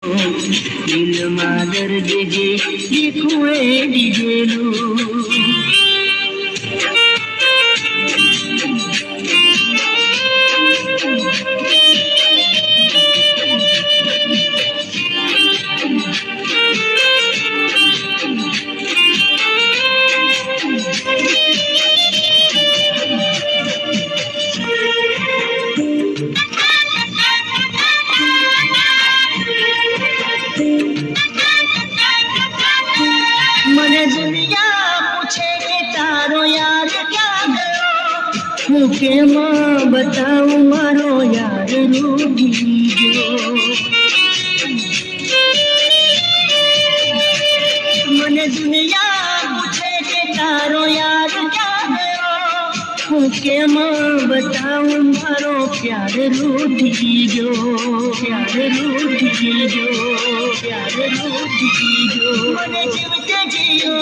દિલ માં દર્દ જે લીખુએ દીધેલું મને દુનિયા પૂછે કે તારો યાર ક્યાં ગયો હું કેમ બતાવું મારો યાર રૂઠી ગયો મને દુનિયા પૂછે કે તારો યાર ક્યાં ગયો હું કેમ બતાવું મારો પ્યાર રૂઠી ગયો પ્યાર રૂઠી ગયો પ્યાર રૂઠી ગયો મને જીવતે જીઓ